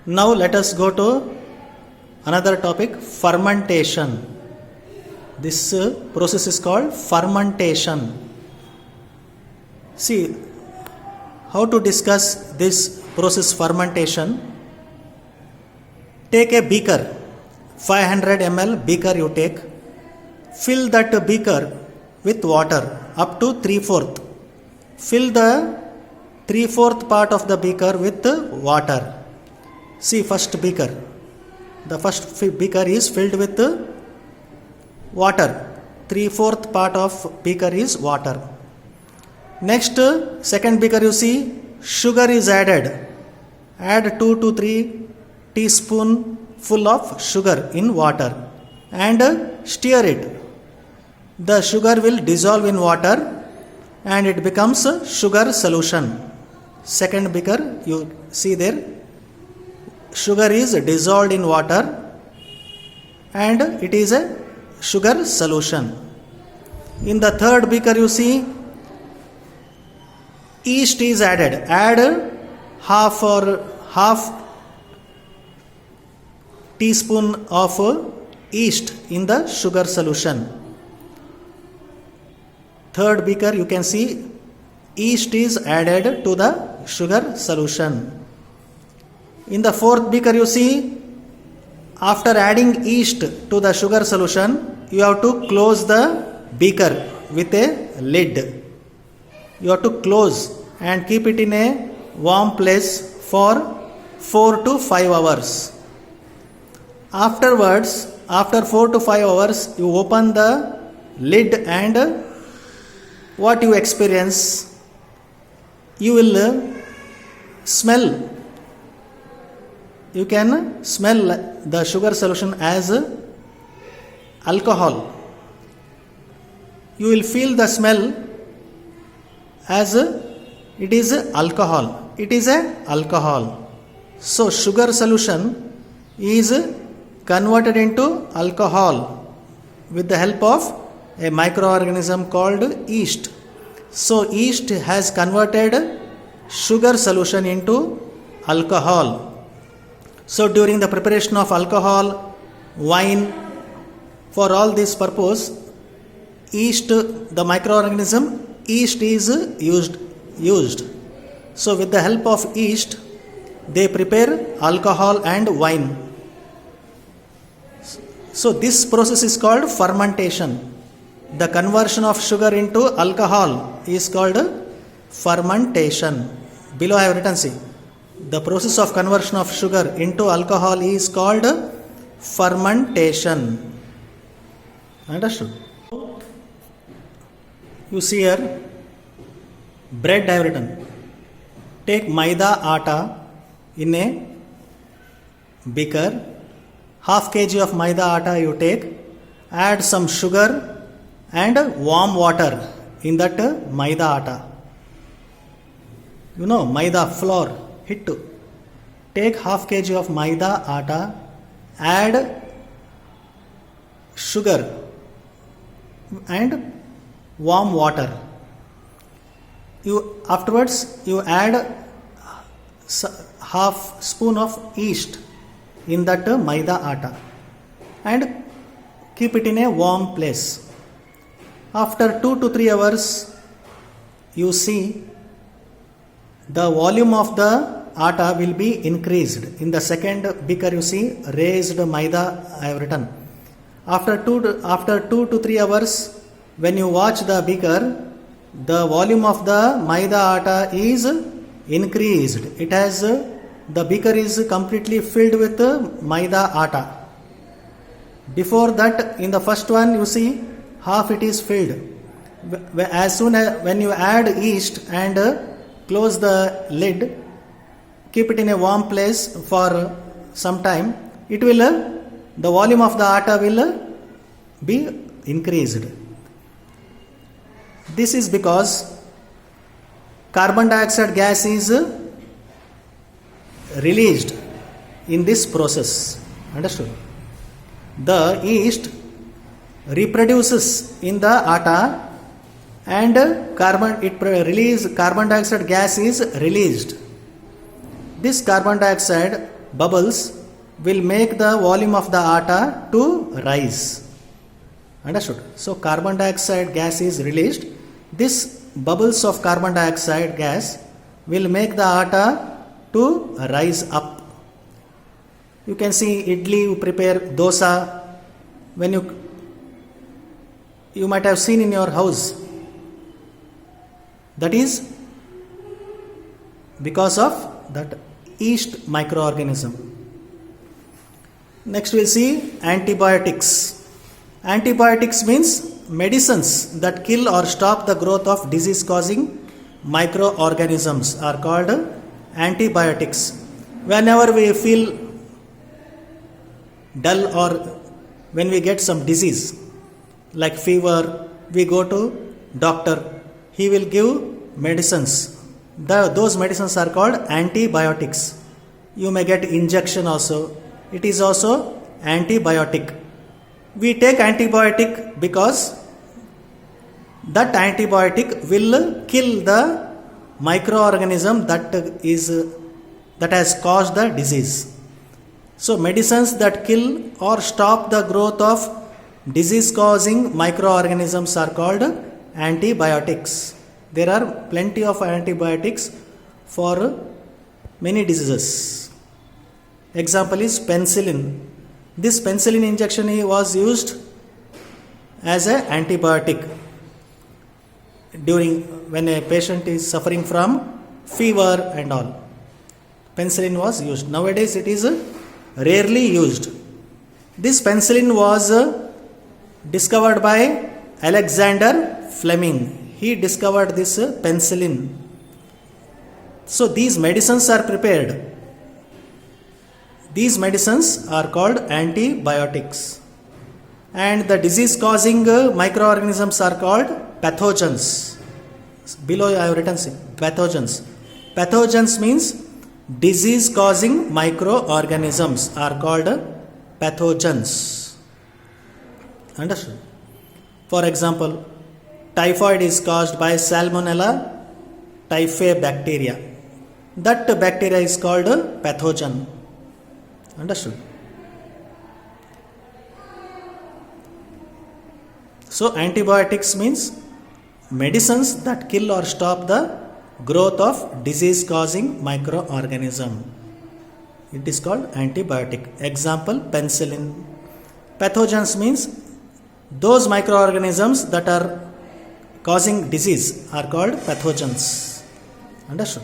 Now let us go to another topic, fermentation. This process is called fermentation. See how to discuss this process fermentation. Take a beaker, 500 ml beaker you take, fill that beaker with water up to 3/4. Fill the 3/4 part of the beaker with water. See first beaker. The first beaker is filled with water. 3/4 part of beaker is water. Next, second beaker you see, sugar is added. Add 2 to 3 teaspoon full of sugar in water and stir it. The sugar will dissolve in water and it becomes a sugar solution. Second beaker you see there, sugar is dissolved in water and it is a sugar solution. In the third beaker you see, yeast is added. Add half teaspoon of yeast in the sugar solution. Third beaker you can see, yeast is added to the sugar solution. In the fourth beaker you see, after adding yeast to the sugar solution, you have to close the beaker with a lid. You have to close and keep it in a warm place for 4 to 5 hours. Afterwards, after 4 to 5 hours, you open the lid and what you experience, you will smell. You can smell the sugar solution as alcohol. You will feel the smell as it is alcohol. It is a alcohol. So sugar solution is converted into alcohol with the help of a microorganism called yeast. So yeast has converted sugar solution into alcohol. So during the preparation of alcohol, wine, for all this purpose, yeast, the microorganism yeast is used. So with the help of yeast, they prepare alcohol and wine. So this process is called fermentation. The conversion of sugar into alcohol is called fermentation. Below I have written, see, the process of conversion of sugar into alcohol is called fermentation. Understood? You see here, bread I have written. Take maida atta in a beaker. Half kg of maida atta you take. Add some sugar and warm water in that maida atta. You know, maida flour, hittu. Take half kg of maida atta, add sugar and warm water. Afterwards you add half spoon of yeast in that maida atta and keep it in a warm place. After 2 to 3 hours, you see the volume of the atta will be increased. In the second beaker you see raised maida I have written. After 2 to 3 hours, when you watch the beaker, the volume of the maida atta is increased. It has the beaker is completely filled with maida atta. Before that, in the first one you see half it is filled. As soon as when you add yeast and close the lid, keep it in a warm place for some time, it will the volume of the atta will be increased. This is because carbon dioxide gas is released in this process. Understood? The yeast reproduces in the atta and carbon dioxide gas is released. This carbon dioxide bubbles will make the volume of the atta to rise. Understood? So carbon dioxide gas is released. This bubbles of carbon dioxide gas will make the atta to rise up. You can see idli, you prepare dosa. When you might have seen in your house. That is because of that yeast microorganism. Next we'll see antibiotics. Antibiotics means medicines that kill or stop the growth of disease causing microorganisms are called antibiotics. Whenever we feel dull or when we get some disease like fever, we go to doctor. He will give medicines. Those medicines are called antibiotics. You may get injection also. It is also antibiotic. We take antibiotic because that antibiotic will kill the microorganism that has caused the disease. So medicines that kill or stop the growth of disease causing microorganisms are called antibiotics. There are plenty of antibiotics for many diseases. Example is penicillin. This penicillin injection was used as an antibiotic during when a patient is suffering from fever and all. Penicillin was used. Nowadays it is rarely used. This penicillin was discovered by Alexander Fleming. He discovered this penicillin. So these medicines are prepared. These medicines are called antibiotics. And the disease causing microorganisms are called pathogens. Below I have written pathogens. Pathogens means disease causing microorganisms are called pathogens. Understood? For example, typhoid is caused by Salmonella typhi bacteria. That bacteria is called pathogen. Understood? So antibiotics means medicines that kill or stop the growth of disease causing microorganism. It is called antibiotic. Example, penicillin. Pathogens means those microorganisms that are causing disease are called pathogens. Understood?